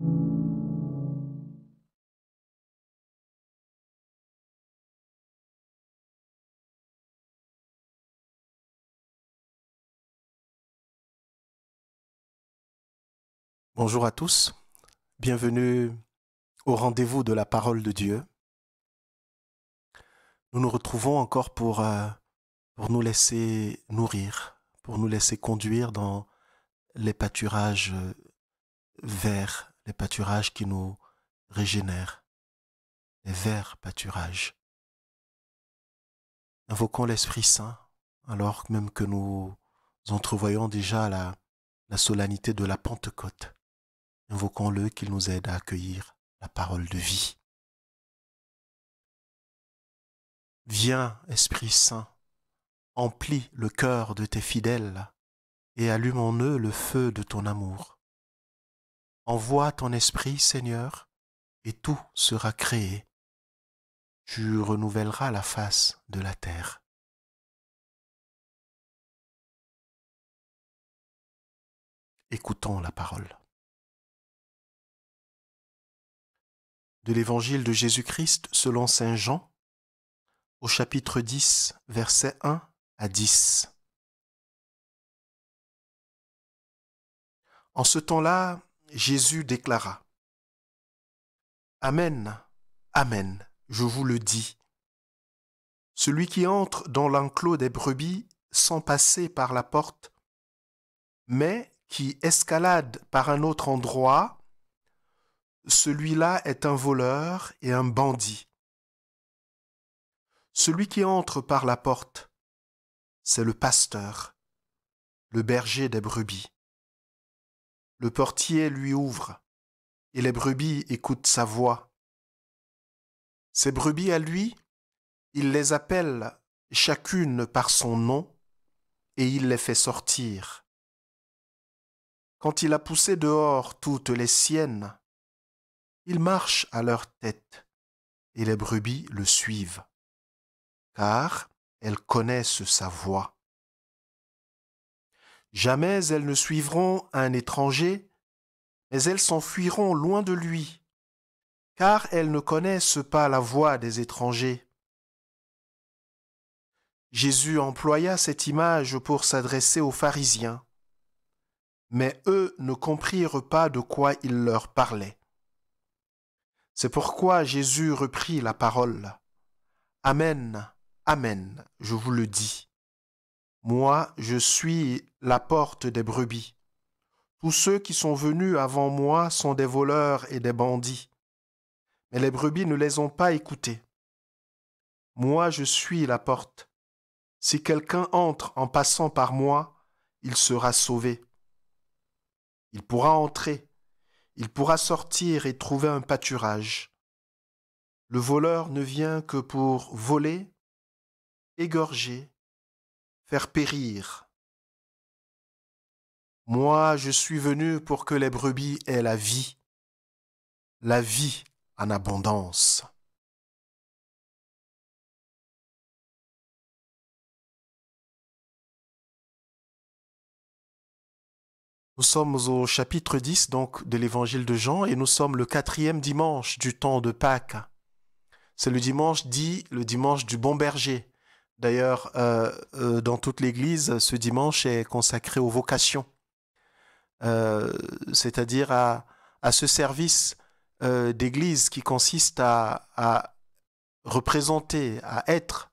Bonjour à tous, bienvenue au rendez-vous de la parole de Dieu. Nous nous retrouvons encore pour nous laisser nourrir, pour nous laisser conduire dans les pâturages verts, les pâturages qui nous régénèrent, les verts pâturages. Invoquons l'Esprit Saint, alors même que nous entrevoyons déjà la solennité de la Pentecôte. Invoquons-le qu'il nous aide à accueillir la parole de vie. Viens, Esprit Saint, emplis le cœur de tes fidèles et allume en eux le feu de ton amour. Envoie ton Esprit, Seigneur, et tout sera créé. Tu renouvelleras la face de la terre. Écoutons la parole. De l'Évangile de Jésus-Christ selon saint Jean, au chapitre 10, versets 1 à 10. En ce temps-là, Jésus déclara : Amen, Amen, je vous le dis. Celui qui entre dans l'enclos des brebis sans passer par la porte, mais qui escalade par un autre endroit, celui-là est un voleur et un bandit. Celui qui entre par la porte, c'est le pasteur, le berger des brebis. Le portier lui ouvre, et les brebis écoutent sa voix. Ces brebis à lui, il les appelle chacune par son nom, et il les fait sortir. Quand il a poussé dehors toutes les siennes, il marche à leur tête, et les brebis le suivent, car elles connaissent sa voix. Jamais elles ne suivront un étranger, mais elles s'enfuiront loin de lui, car elles ne connaissent pas la voix des étrangers. Jésus employa cette image pour s'adresser aux pharisiens, mais eux ne comprirent pas de quoi il leur parlait. C'est pourquoi Jésus reprit la parole. Amen, Amen, je vous le dis. Moi, je suis la porte des brebis. Tous ceux qui sont venus avant moi sont des voleurs et des bandits, mais les brebis ne les ont pas écoutés. Moi, je suis la porte. Si quelqu'un entre en passant par moi, il sera sauvé. Il pourra entrer, il pourra sortir et trouver un pâturage. Le voleur ne vient que pour voler, égorger, faire périr. Moi, je suis venu pour que les brebis aient la vie en abondance. Nous sommes au chapitre 10 donc, de l'évangile de Jean et nous sommes le 4e dimanche du temps de Pâques. C'est le dimanche dit le dimanche du bon berger. D'ailleurs, dans toute l'Église, ce dimanche est consacré aux vocations, c'est-à-dire à ce service d'Église qui consiste à représenter, à être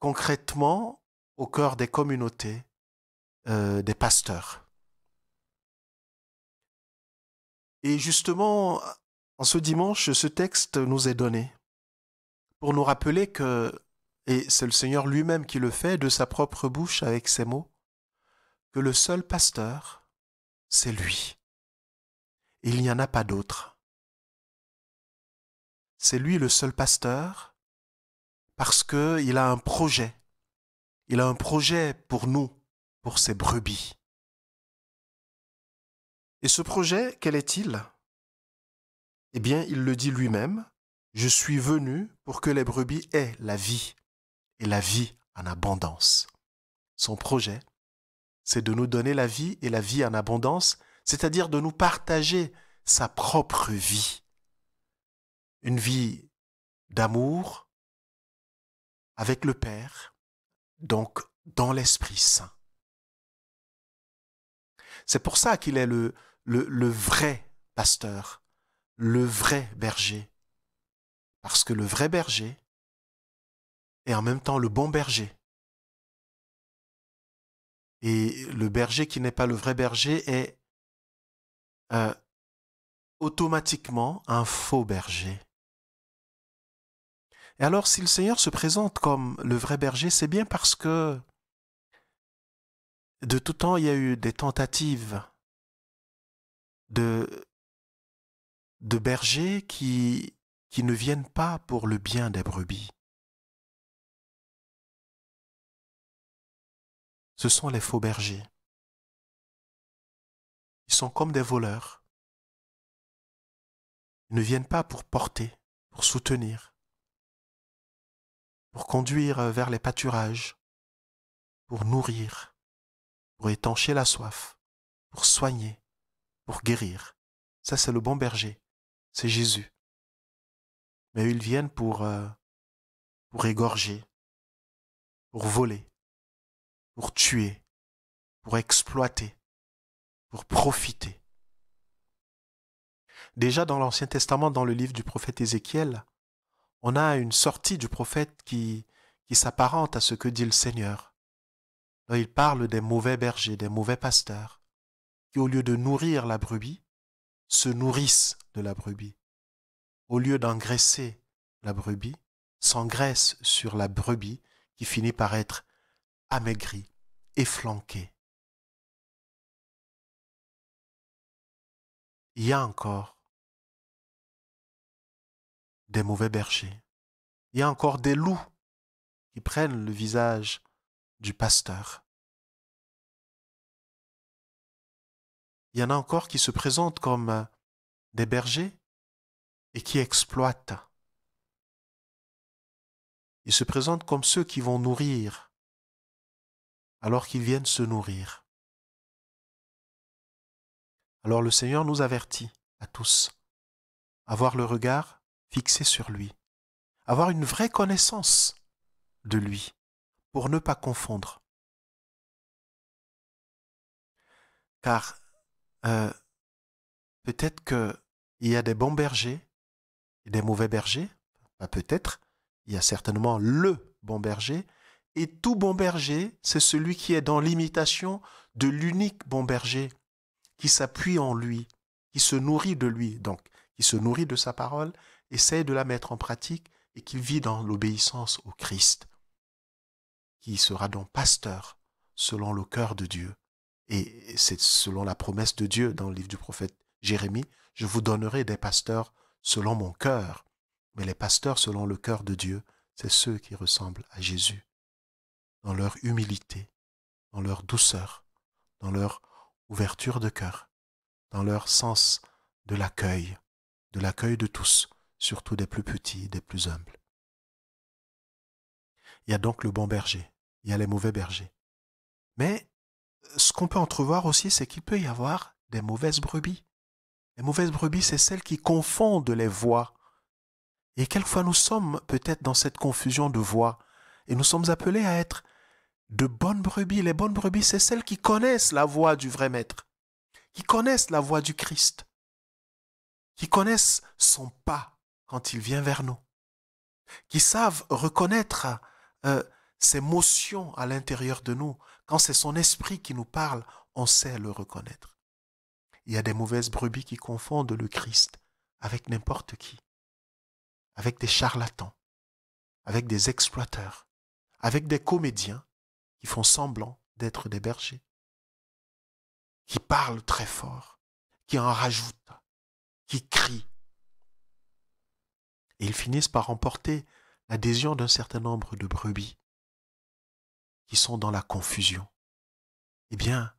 concrètement au cœur des communautés, des pasteurs. Et justement, en ce dimanche, ce texte nous est donné pour nous rappeler que, et c'est le Seigneur lui-même qui le fait de sa propre bouche avec ces mots, que le seul pasteur, c'est lui. Il n'y en a pas d'autre. C'est lui le seul pasteur parce qu'il a un projet. Il a un projet pour nous, pour ses brebis. Et ce projet, quel est-il ? Eh bien, il le dit lui-même, « Je suis venu pour que les brebis aient la vie, et la vie en abondance. » Son projet, c'est de nous donner la vie et la vie en abondance, c'est-à-dire de nous partager sa propre vie. Une vie d'amour avec le Père, donc dans l'Esprit Saint. C'est pour ça qu'il est le vrai pasteur, le vrai berger. Parce que le vrai berger est en même temps le bon berger. Et le berger qui n'est pas le vrai berger est automatiquement un faux berger. Et alors, si le Seigneur se présente comme le vrai berger, c'est bien parce que de tout temps, il y a eu des tentatives de bergers qui ne viennent pas pour le bien des brebis. Ce sont les faux bergers. Ils sont comme des voleurs. Ils ne viennent pas pour porter, pour soutenir, pour conduire vers les pâturages, pour nourrir, pour étancher la soif, pour soigner, pour guérir. Ça, c'est le bon berger. C'est Jésus. Mais ils viennent pour égorger, pour voler, pour tuer, pour exploiter, pour profiter. Déjà dans l'Ancien Testament, dans le livre du prophète Ézéchiel, on a une sortie du prophète qui s'apparente à ce que dit le Seigneur. Là, il parle des mauvais bergers, des mauvais pasteurs, qui au lieu de nourrir la brebis, se nourrissent de la brebis. Au lieu d'engraisser la brebis, s'engraissent sur la brebis qui finit par être amaigrie, efflanquée. Il y a encore des mauvais bergers. Il y a encore des loups qui prennent le visage du pasteur. Il y en a encore qui se présentent comme des bergers et qui exploitent. Ils se présentent comme ceux qui vont nourrir alors qu'ils viennent se nourrir. Alors le Seigneur nous avertit à tous, avoir le regard fixé sur lui, avoir une vraie connaissance de lui pour ne pas confondre. Car peut-être qu'il y a des bons bergers et des mauvais bergers, pas peut-être, il y a certainement le bon berger, et tout bon berger, c'est celui qui est dans l'imitation de l'unique bon berger, qui s'appuie en lui, qui se nourrit de lui, donc qui se nourrit de sa parole, essaie de la mettre en pratique et qui vit dans l'obéissance au Christ, qui sera donc pasteur selon le cœur de Dieu. Et c'est selon la promesse de Dieu dans le livre du prophète Jérémie, je vous donnerai des pasteurs selon mon cœur. Mais les pasteurs selon le cœur de Dieu, c'est ceux qui ressemblent à Jésus, dans leur humilité, dans leur douceur, dans leur ouverture de cœur, dans leur sens de l'accueil de tous, surtout des plus petits, des plus humbles. Il y a donc le bon berger, il y a les mauvais bergers. Mais ce qu'on peut entrevoir aussi, c'est qu'il peut y avoir des mauvaises brebis. Les mauvaises brebis, c'est celles qui confondent les voix. Et quelquefois, nous sommes peut-être dans cette confusion de voix. Et nous sommes appelés à être de bonnes brebis. Les bonnes brebis, c'est celles qui connaissent la voix du vrai maître, qui connaissent la voix du Christ, qui connaissent son pas quand il vient vers nous, qui savent reconnaître ses motions à l'intérieur de nous. Quand c'est son esprit qui nous parle, on sait le reconnaître. Il y a des mauvaises brebis qui confondent le Christ avec n'importe qui, avec des charlatans, avec des exploiteurs, avec des comédiens qui font semblant d'être des bergers, qui parlent très fort, qui en rajoutent, qui crient. Et ils finissent par emporter l'adhésion d'un certain nombre de brebis qui sont dans la confusion. Eh bien,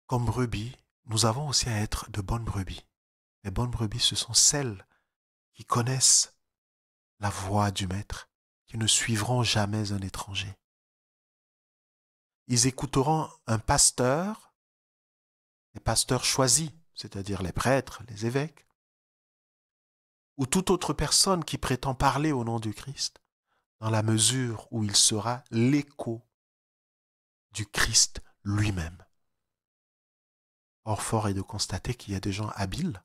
comme brebis, nous avons aussi à être de bonnes brebis. Les bonnes brebis, ce sont celles qui connaissent la voix du maître, qui ne suivront jamais un étranger. Ils écouteront un pasteur, des pasteurs choisis c'est-à-dire les prêtres, les évêques, ou toute autre personne qui prétend parler au nom du Christ, dans la mesure où il sera l'écho du Christ lui-même. Or, fort est de constater qu'il y a des gens habiles,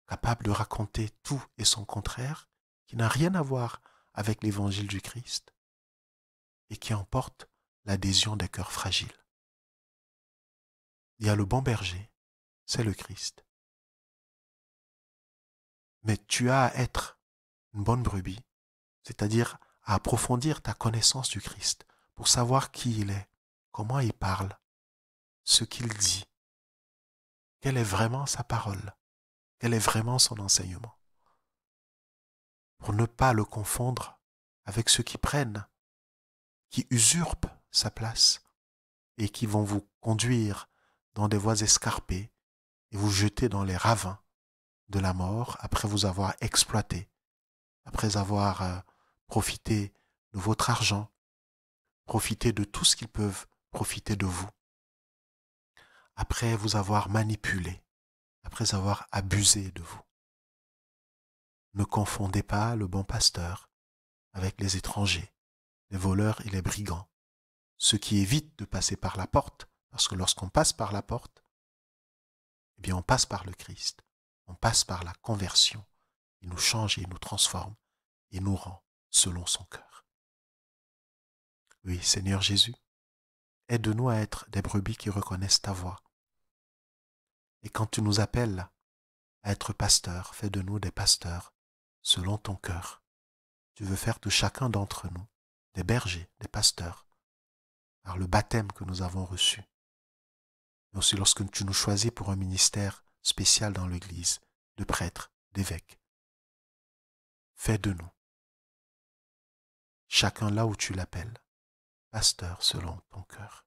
capables de raconter tout et son contraire, qui n'a rien à voir avec l'évangile du Christ, et qui emportent l'adhésion des cœurs fragiles. Il y a le bon berger, c'est le Christ. Mais tu as à être une bonne brebis, c'est-à-dire à approfondir ta connaissance du Christ pour savoir qui il est, comment il parle, ce qu'il dit, quelle est vraiment sa parole, quel est vraiment son enseignement, pour ne pas le confondre avec ceux qui prennent, qui usurpent sa place et qui vont vous conduire dans des voies escarpées et vous jeter dans les ravins de la mort après vous avoir exploité, après avoir profité de votre argent, profité de tout ce qu'ils peuvent profiter de vous, après vous avoir manipulé, après avoir abusé de vous. Ne confondez pas le bon pasteur avec les étrangers, les voleurs et les brigands, ceux qui évitent de passer par la porte, parce que lorsqu'on passe par la porte, eh bien on passe par le Christ, on passe par la conversion. Il nous change et il nous transforme et nous rend selon son cœur. Oui, Seigneur Jésus, aide-nous à être des brebis qui reconnaissent ta voix. Et quand tu nous appelles à être pasteurs, fais de nous des pasteurs selon ton cœur. Tu veux faire de chacun d'entre nous des bergers, des pasteurs, par le baptême que nous avons reçu. Mais aussi lorsque tu nous choisis pour un ministère spécial dans l'Église, de prêtres, d'évêques. Fais de nous, chacun là où tu l'appelles, pasteur selon ton cœur.